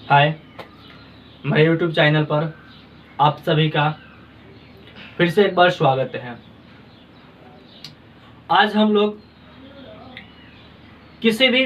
हाय, मेरे YouTube channel पर आप सभी का फिर से एक बार स्वागत है। आज हम लोग किसी भी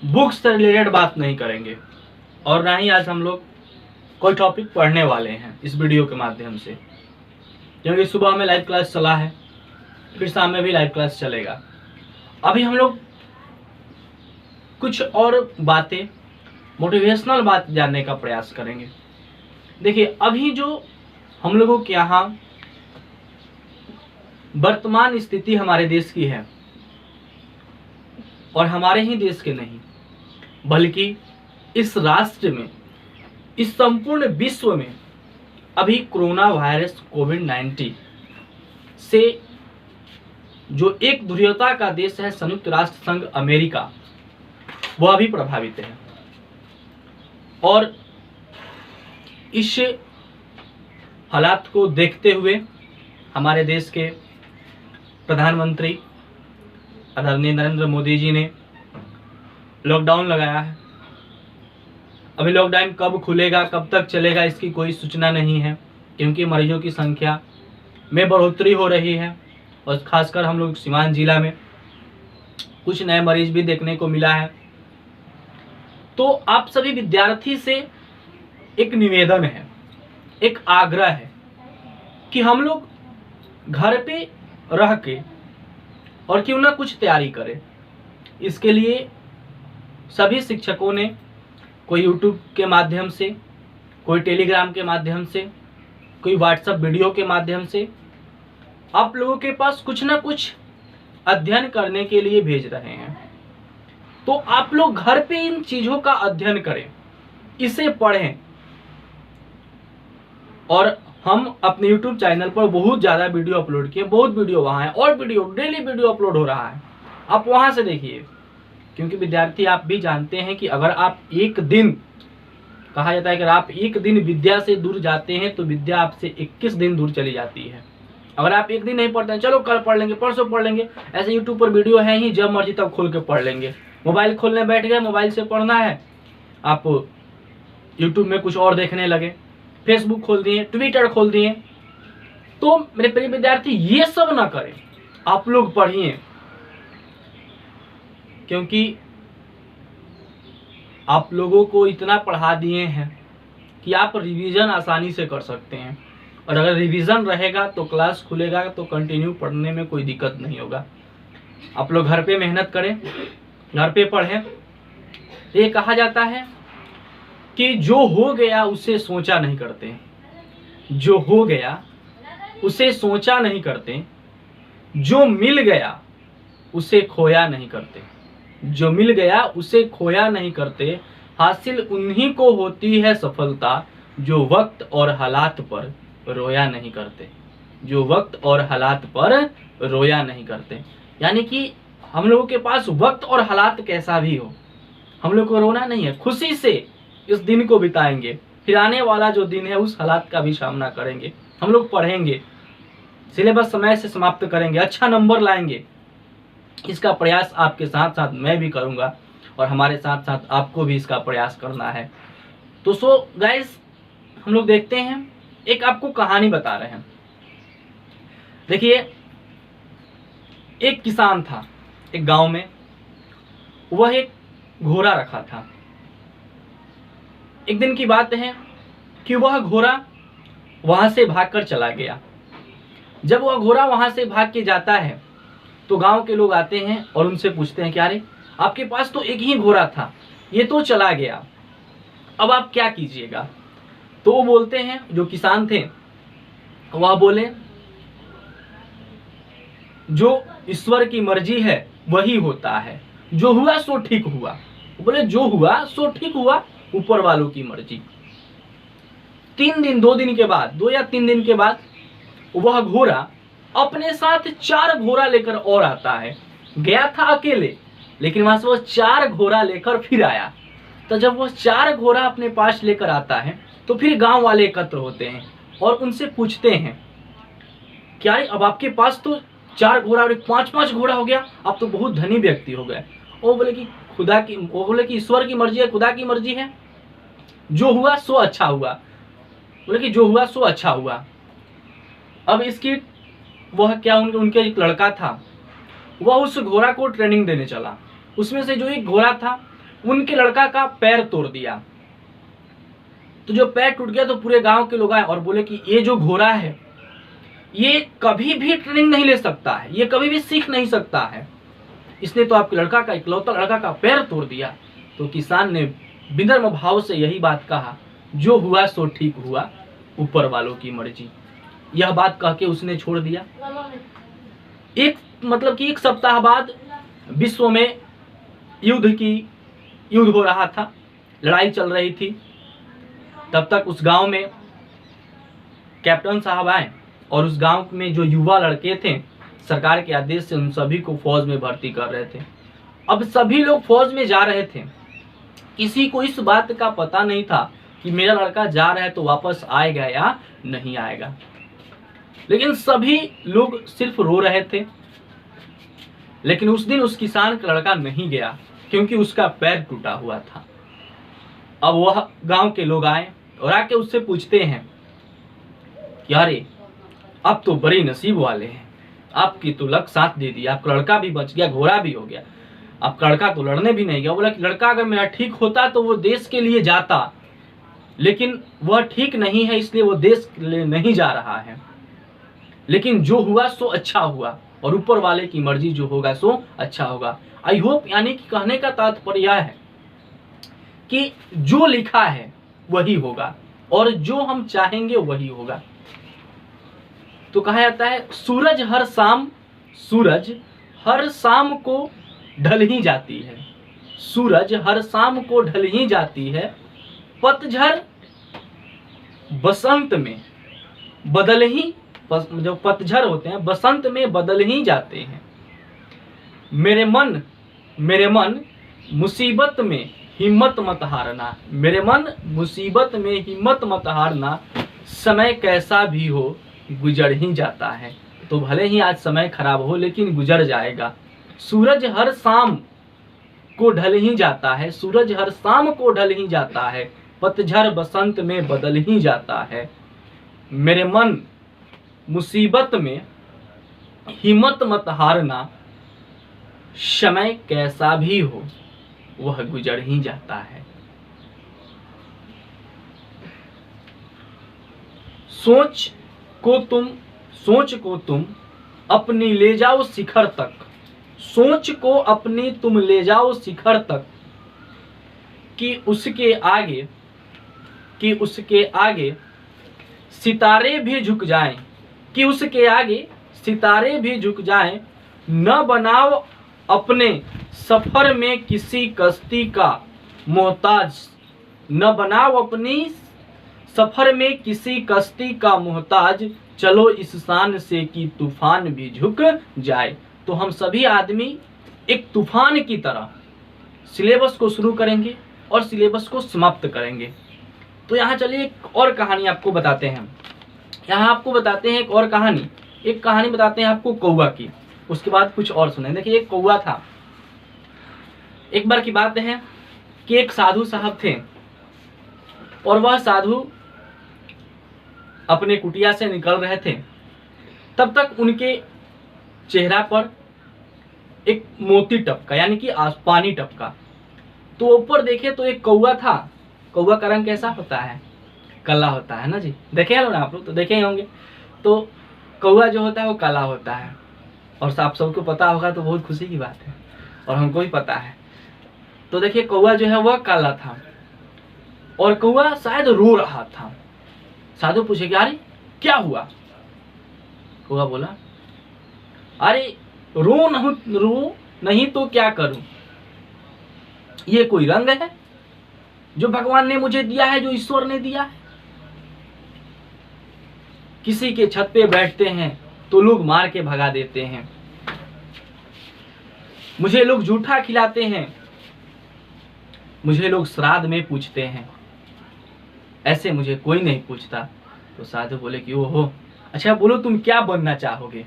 बुक्स से रिलेटेड बात नहीं करेंगे और ना ही आज हम लोग कोई टॉपिक पढ़ने वाले हैं इस वीडियो के माध्यम से, क्योंकि सुबह में लाइव क्लास चला है, फिर शाम में भी लाइव क्लास चलेगा। अभी हम लोग कुछ और बातें, मोटिवेशनल बात जानने का प्रयास करेंगे। देखिए, अभी जो हम लोगों के यहाँ वर्तमान स्थिति हमारे देश की है, और हमारे ही देश के नहीं बल्कि इस राष्ट्र में, इस संपूर्ण विश्व में अभी कोरोना वायरस कोविड-19 से जो एक दुर्योधता का देश है संयुक्त राष्ट्र संघ अमेरिका, वह अभी प्रभावित है। और इस हालात को देखते हुए हमारे देश के प्रधानमंत्री आदरणीय नरेंद्र मोदी जी ने लॉकडाउन लगाया है। अभी लॉकडाउन कब खुलेगा, कब तक चलेगा, इसकी कोई सूचना नहीं है, क्योंकि मरीजों की संख्या में बढ़ोतरी हो रही है। और खासकर हम लोग सीवान जिला में कुछ नए मरीज भी देखने को मिला है। तो आप सभी विद्यार्थी से एक निवेदन है, एक आग्रह है कि हम लोग घर पे रह के और क्यों ना कुछ तैयारी करें। इसके लिए सभी शिक्षकों ने कोई यूट्यूब के माध्यम से, कोई टेलीग्राम के माध्यम से, कोई व्हाट्सएप वीडियो के माध्यम से आप लोगों के पास कुछ ना कुछ अध्ययन करने के लिए भेज रहे हैं। तो आप लोग घर पे इन चीजों का अध्ययन करें, इसे पढ़ें। और हम अपने YouTube चैनल पर बहुत ज़्यादा वीडियो अपलोड किए, बहुत वीडियो वहाँ है, और वीडियो डेली वीडियो अपलोड हो रहा है, आप वहाँ से देखिए। क्योंकि विद्यार्थी, आप भी जानते हैं कि अगर आप एक दिन, कहा जाता है कि अगर आप एक दिन विद्या से दूर जाते हैं तो विद्या आपसे 21 दिन दूर चली जाती है। अगर आप एक दिन नहीं पढ़ते हैं, चलो कल पढ़ लेंगे, परसों पढ़ लेंगे, ऐसे यूट्यूब पर वीडियो है ही, जब मर्जी तब खोल के पढ़ लेंगे। मोबाइल खोलने बैठ गए, मोबाइल से पढ़ना है, आप यूट्यूब में कुछ और देखने लगे, फेसबुक खोल दिए, ट्विटर खोल दिए। तो मेरे प्रिय विद्यार्थी, ये सब ना करें, आप लोग पढ़िए। क्योंकि आप लोगों को इतना पढ़ा दिए हैं कि आप रिवीजन आसानी से कर सकते हैं। और अगर रिवीजन रहेगा तो क्लास खुलेगा तो कंटिन्यू पढ़ने में कोई दिक्कत नहीं होगा। आप लोग घर पे मेहनत करें, घर पे पढ़ें। ये कहा जाता है कि जो हो गया उसे सोचा नहीं करते, जो हो गया उसे सोचा नहीं करते, जो मिल गया उसे खोया नहीं करते, जो मिल गया उसे खोया नहीं करते। हासिल उन्हीं को होती है सफलता जो वक्त और हालात पर रोया नहीं करते, जो वक्त और हालात पर रोया नहीं करते। यानी कि हम लोगों के पास वक्त और हालात कैसा भी हो, हम लोग को रोना नहीं है, खुशी से इस दिन को बिताएंगे। फिर आने वाला जो दिन है उस हालात का भी सामना करेंगे। हम लोग पढ़ेंगे, सिलेबस समय से समाप्त करेंगे, अच्छा नंबर लाएंगे। इसका प्रयास आपके साथ साथ मैं भी करूंगा, और हमारे साथ साथ आपको भी इसका प्रयास करना है। तो सो गाइस, हम लोग देखते हैं, एक आपको कहानी बता रहे हैं। देखिए, एक किसान था एक गांव में, वह एक घोड़ा रखा था। एक दिन की बात है कि वह घोड़ा वहां से भागकर चला गया। जब वह घोड़ा वहां से भाग के जाता है तो गांव के लोग आते हैं और उनसे पूछते हैं कि अरे, आपके पास तो एक ही घोड़ा था, ये तो चला गया, अब आप क्या कीजिएगा। तो वो बोलते हैं, जो किसान थे वह बोले, जो ईश्वर की मर्जी है वही होता है, जो हुआ सो ठीक हुआ। बोले जो हुआ सो ठीक हुआ, ऊपर वालों की मर्जी। 3 दिन, 2 दिन के बाद, 2 या 3 दिन के बाद वह घोड़ा अपने साथ 4 घोड़ा लेकर और आता है। गया था अकेले, लेकिन वहां से वह 4 घोड़ा लेकर फिर आया। तो जब वह 4 घोड़ा अपने पास लेकर आता है तो फिर गांव वाले एकत्र होते हैं और उनसे पूछते हैं, क्या अब आपके पास तो 4 घोड़ा और 5-5 घोड़ा हो गया, आप तो बहुत धनी व्यक्ति हो गए, वो बोले कि वो बोले कि ईश्वर की मर्जी है, खुदा की मर्जी है, जो हुआ सो अच्छा हुआ। बोले कि जो हुआ सो अच्छा हुआ। अब इसकी वह क्या उनके एक लड़का था, वह उस घोड़ा को ट्रेनिंग देने चला। उसमें से जो एक घोड़ा था उनके लड़का का पैर तोड़ दिया। तो जो पैर टूट गया तो पूरे गांव के लोग आए और बोले कि ये जो घोड़ा है ये कभी भी ट्रेनिंग नहीं ले सकता है, ये कभी भी सीख नहीं सकता है, इसने तो आपके लड़का का इकलौता लड़का का पैर तोड़ दिया। तो किसान ने विनम्र भाव से यही बात कहा, जो हुआ सो ठीक हुआ, ऊपर वालों की मर्जी। यह बात कह के उसने छोड़ दिया। एक सप्ताह बाद विश्व में युद्ध हो रहा था, लड़ाई चल रही थी। तब तक उस गांव में कैप्टन साहब आए और उस गांव में जो युवा लड़के थे सरकार के आदेश से उन सभी को फौज में भर्ती कर रहे थे। अब सभी लोग फौज में जा रहे थे, किसी को इस बात का पता नहीं था कि मेरा लड़का जा रहा है तो वापस आएगा या नहीं आएगा। लेकिन सभी लोग सिर्फ रो रहे थे। लेकिन उस दिन उस किसान का लड़का नहीं गया क्योंकि उसका पैर टूटा हुआ था। अब वह गांव के लोग आए और आके उससे पूछते हैं कि अरे आप तो बड़ी नसीब वाले हैं, आपकी तो लक साथ दे दिया, आपका लड़का भी बच गया, घोड़ा भी हो गया, आपका लड़का तो लड़ने भी नहीं गया। बोला कि लड़का अगर मेरा ठीक होता तो वो देश के लिए जाता, लेकिन वह ठीक नहीं है इसलिए वो देश के लिए नहीं जा रहा है। लेकिन जो हुआ सो अच्छा हुआ और ऊपर वाले की मर्जी, जो होगा सो अच्छा होगा। आई होप, यानी कि कहने का तात्पर्य यह है कि जो लिखा है वही होगा और जो हम चाहेंगे वही होगा। तो कहा जाता है सूरज हर शाम को ढल ही जाती है, सूरज हर शाम को ढल ही जाती है, पतझड़ बसंत में बदल ही, जो पतझड़ होते हैं बसंत में बदल ही जाते हैं। मेरे मन मुसीबत में हिम्मत मत हारना, मेरे मन मुसीबत में हिम्मत मत हारना, समय कैसा भी हो गुजर ही जाता है। तो भले ही आज समय खराब हो लेकिन गुजर जाएगा। सूरज हर शाम को ढल ही जाता है, सूरज हर शाम को ढल ही जाता है, पतझड़ बसंत में बदल ही जाता है। मेरे मन मुसीबत में हिम्मत मत हारना, समय कैसा भी हो वह गुजर ही जाता है। सोच को तुम अपनी ले जाओ शिखर तक, सोच को अपनी तुम ले जाओ शिखर तक, कि उसके आगे सितारे भी झुक जाएं, कि उसके आगे सितारे भी झुक जाएं। न बनाओ अपने सफर में किसी कश्ती का मोहताज, न बनाओ अपनी सफर में किसी कश्ती का मोहताज, चलो इस शान से कि तूफान भी झुक जाए। तो हम सभी आदमी एक तूफान की तरह सिलेबस को शुरू करेंगे और सिलेबस को समाप्त करेंगे। तो यहाँ चलिए एक और कहानी आपको बताते हैं। यहाँ आपको बताते हैं एक और कहानी, एक कहानी बताते हैं आपको कौवा की, उसके बाद कुछ और सुने। देखिए एक कौवा था। एक बार की बात है कि एक साधु साहब थे और वह साधु अपने कुटिया से निकल रहे थे। तब तक उनके चेहरा पर एक मोती टपका, यानी कि पानी टपका। तो ऊपर देखे तो एक कौवा था। कौवा का रंग कैसा होता है? काला होता है ना जी, देखे हैं ना आप लोग, तो देखे ही होंगे। तो कौवा जो होता है वो काला होता है और आप सबको पता होगा तो बहुत खुशी की बात है और हमको भी पता है। तो देखिए कौवा जो है वह काला था और कौवा शायद रो रहा था। साधु पूछे कि अरे क्या हुआ? कौवा बोला अरे रो नहीं तो क्या करूं, ये कोई रंग है जो भगवान ने मुझे दिया है, जो ईश्वर ने दिया है। किसी के छत पे बैठते हैं तो लोग मार के भगा देते हैं, मुझे लोग जूठा खिलाते हैं, मुझे लोग श्राद्ध में पूछते हैं, ऐसे मुझे कोई नहीं पूछता। तो साधु बोले कि ओहो अच्छा बोलो तुम क्या बनना चाहोगे?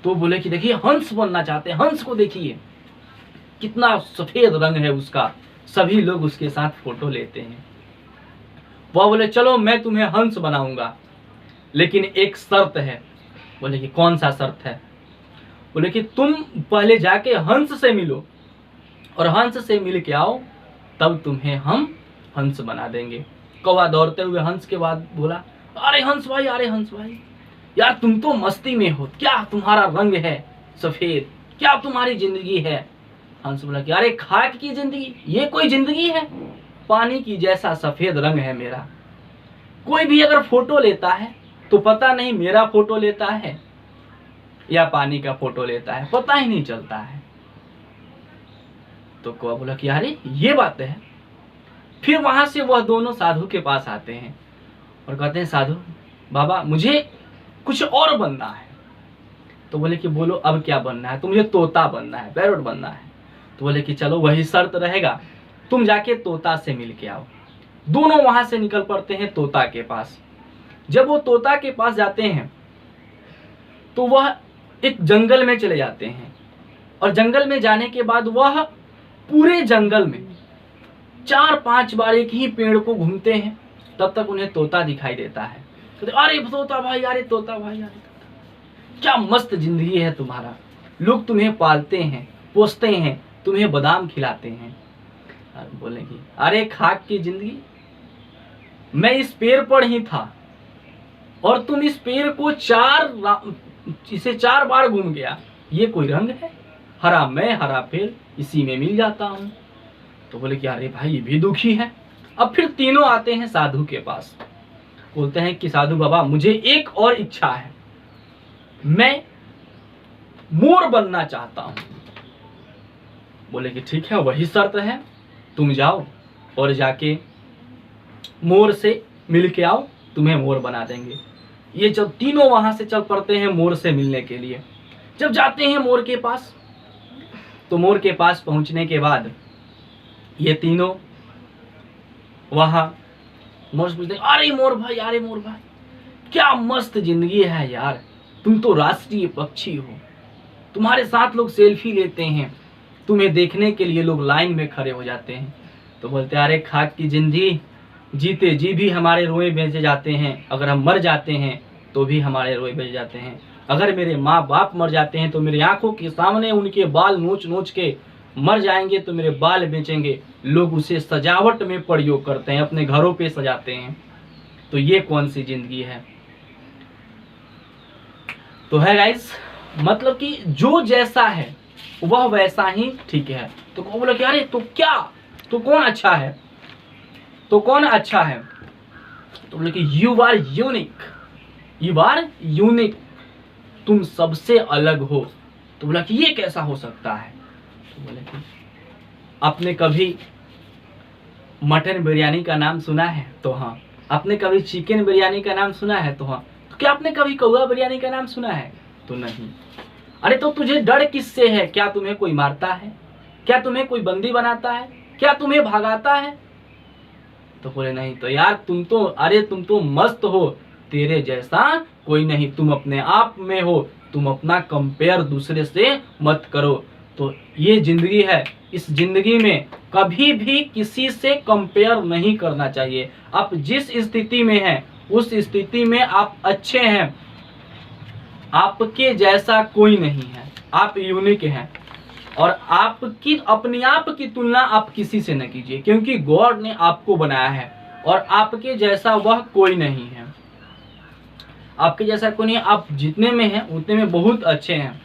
तो बोले कि देखिए हंस बनना चाहते हैं। हंस को देखिए कितना सफेद रंग है उसका, सभी लोग उसके साथ फोटो लेते हैं। वह बोले चलो मैं तुम्हें हंस बनाऊंगा, लेकिन एक शर्त है। बोले कि कौन सा शर्त है? बोले कि तुम पहले जाके हंस से मिलो और हंस से मिल के आओ, तब तुम्हें हम हंस बना देंगे। कौवा दौड़ते हुए हंस के बाद बोला, अरे हंस भाई, अरे हंस भाई, यार तुम तो मस्ती में हो, क्या तुम्हारा रंग है सफेद, क्या तुम्हारी जिंदगी है? हंस बोला कि अरे खाक की जिंदगी, ये कोई जिंदगी है? पानी की जैसा सफेद रंग है मेरा। कोई भी अगर फोटो लेता है तो पता नहीं मेरा फोटो लेता है या पानी का फोटो लेता है, पता ही नहीं चलता है। तो कौवा बोला कि अरे ये बात है। फिर वहां से वह दोनों साधु के पास आते हैं और कहते हैं, साधु बाबा मुझे कुछ और बनना है। तो बोले कि बोलो अब क्या बनना है? तो मुझे तोता बनना है, पैरोट बनना है। तो बोले कि चलो वही शर्त रहेगा, तुम जाके तोता से मिल के आओ। दोनों वहां से निकल पड़ते हैं तोता के पास। जब वो तोता के पास जाते हैं तो वह एक जंगल में चले जाते हैं, और जंगल में जाने के बाद वह पूरे जंगल में 4-5 बार एक ही पेड़ को घूमते हैं, तब तक उन्हें तोता दिखाई देता है। तो अरे तोता भाई, अरे तोता भाई, अरे तोता, क्या मस्त जिंदगी है तुम्हारा, लोग तुम्हें पालते हैं, पोसते हैं, तुम्हें बादाम खिलाते हैं। बोलेंगे अरे खाक की जिंदगी, मैं इस पेड़ पर ही था और तुम इस पेड़ को 4 बार घूम गया, ये कोई रंग है? हरा मैं, हरा पेड़, इसी में मिल जाता हूं। तो बोले कि अरे भाई ये भी दुखी है। अब फिर तीनों आते हैं साधु के पास, बोलते हैं कि साधु बाबा मुझे एक और इच्छा है, मैं मोर बनना चाहता हूं। बोले कि ठीक है, वही शर्त है, तुम जाओ और जाके मोर से मिल के आओ, तुम्हें मोर बना देंगे। ये जब तीनों वहां से चल पड़ते हैं मोर से मिलने के लिए। जब जाते हैं मोर के पास, तो मोर के पास पहुंचने के बाद ये तीनों वहां मोर से पूछते, अरे मोर भाई, अरे मोर भाई, क्या मस्त जिंदगी है यार, तुम तो राष्ट्रीय पक्षी हो, तुम्हारे साथ लोग सेल्फी लेते हैं, तुम्हें देखने के लिए लोग लाइन में खड़े हो जाते हैं। तो बोलते अरे खाक की जिंदगी, जीते जी भी हमारे रोए बेचे जाते हैं, अगर हम मर जाते हैं तो भी हमारे रोए बेचे जाते हैं, अगर मेरे माँ बाप मर जाते हैं तो मेरी आंखों के सामने उनके बाल नोच नोच के मर जाएंगे, तो मेरे बाल बेचेंगे, लोग उसे सजावट में प्रयोग करते हैं, अपने घरों पे सजाते हैं। तो ये कौन सी जिंदगी है? तो है गाइस, मतलब कि जो जैसा है वह वैसा ही ठीक है। तो बोला कि अरे तो क्या, तो कौन अच्छा है, तो कौन अच्छा है? तो बोले कि you are unique, you are unique, तुम सबसे अलग हो। तो बोला कि ये कैसा हो सकता है? तो बोले कि आपने कभी मटन बिरयानी का नाम सुना है? तो हाँ। आपने कभी चिकन बिरयानी का नाम सुना है? तो हाँ। तो क्या आपने कभी कौवा बिरयानी का नाम सुना है? तो नहीं। अरे तो तुझे डर किससे है? क्या तुम्हें कोई मारता है? क्या तुम्हें कोई बंदी बनाता है? क्या तुम्हें भगाता है? तो बोले नहीं। तो यार तुम तो मस्त हो, तेरे जैसा कोई नहीं, तुम अपने आप में हो, तुम अपना कंपेयर दूसरे से मत करो। तो ये जिंदगी है, इस जिंदगी में कभी भी किसी से कंपेयर नहीं करना चाहिए। आप जिस स्थिति में हैं उस स्थिति में आप अच्छे हैं, आपके जैसा कोई नहीं है, आप यूनिक हैं। और आपकी अपने आप की तुलना आप किसी से न कीजिए, क्योंकि गॉड ने आपको बनाया है और आपके जैसा वह कोई नहीं है, आपके जैसा कोई नहीं। आप जितने में हैं उतने में बहुत अच्छे हैं,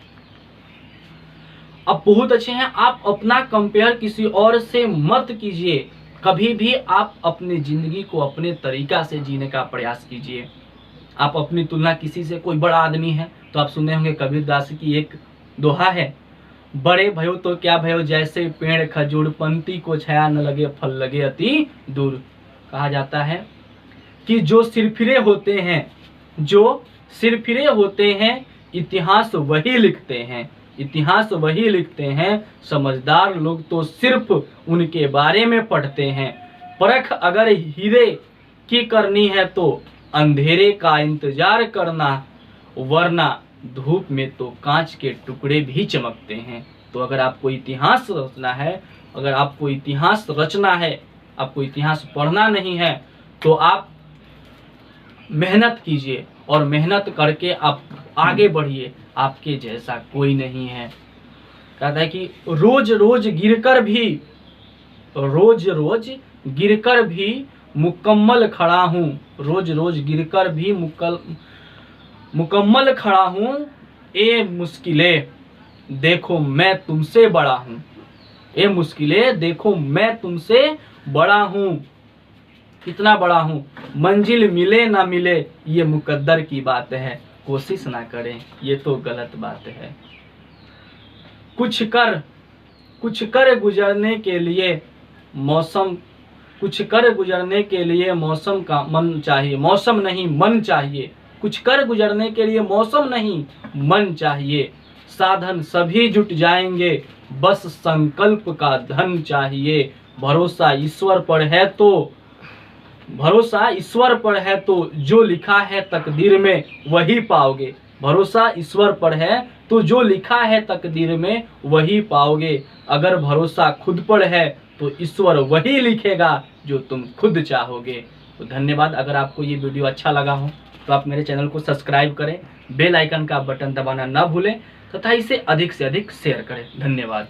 आप बहुत अच्छे हैं। आप अपना कंपेयर किसी और से मत कीजिए, कभी भी आप अपनी जिंदगी को अपने तरीका से जीने का प्रयास कीजिए। आप अपनी तुलना किसी से, कोई बड़ा आदमी है तो आप सुने होंगे कबीरदास की एक दोहा है, बड़े भयो तो क्या भयो, जैसे पेड़ खजूर, पंक्ति को छाया न लगे, फल लगे अति दूर। कहा जाता है कि जो सिरफिरे होते हैं, जो सिरफिरे होते हैं, इतिहास वही लिखते हैं, इतिहास वही लिखते हैं। समझदार लोग तो सिर्फ उनके बारे में पढ़ते हैं। परख अगर हीरे की करनी है तो अंधेरे का इंतजार करना, वरना धूप में तो कांच के टुकड़े भी चमकते हैं। तो अगर आपको इतिहास रचना है, अगर आपको इतिहास रचना है, आपको इतिहास पढ़ना नहीं है, तो आप मेहनत कीजिए और मेहनत करके आप आगे बढ़िए। आपके जैसा कोई नहीं है। कहता है कि रोज रोज गिरकर भी मुकम्मल खड़ा हूँ, रोज रोज गिरकर भी मुकम्मल खड़ा हूँ। ए मुश्किलें देखो मैं तुमसे बड़ा हूँ, ए मुश्किलें देखो मैं तुमसे बड़ा हूँ। कितना बड़ा हूँ? मंजिल मिले ना मिले ये मुकद्दर की बात है, कोशिश ना करें ये तो गलत बात है। कुछ कर गुजरने के लिए मौसम का मन चाहिए, मौसम नहीं मन चाहिए। कुछ कर गुजरने के लिए मौसम नहीं मन चाहिए। साधन सभी जुट जाएंगे, बस संकल्प का धन चाहिए। भरोसा ईश्वर पर है तो जो लिखा है तकदीर में वही पाओगे। भरोसा ईश्वर पर है तो जो लिखा है तकदीर में वही पाओगे। अगर भरोसा खुद पर है तो ईश्वर वही लिखेगा जो तुम खुद चाहोगे। तो धन्यवाद। अगर आपको ये वीडियो अच्छा लगा हो तो आप मेरे चैनल को सब्सक्राइब करें, बेल आइकन का बटन दबाना ना भूलें तथा इसे अधिक से अधिक शेयर करें। धन्यवाद।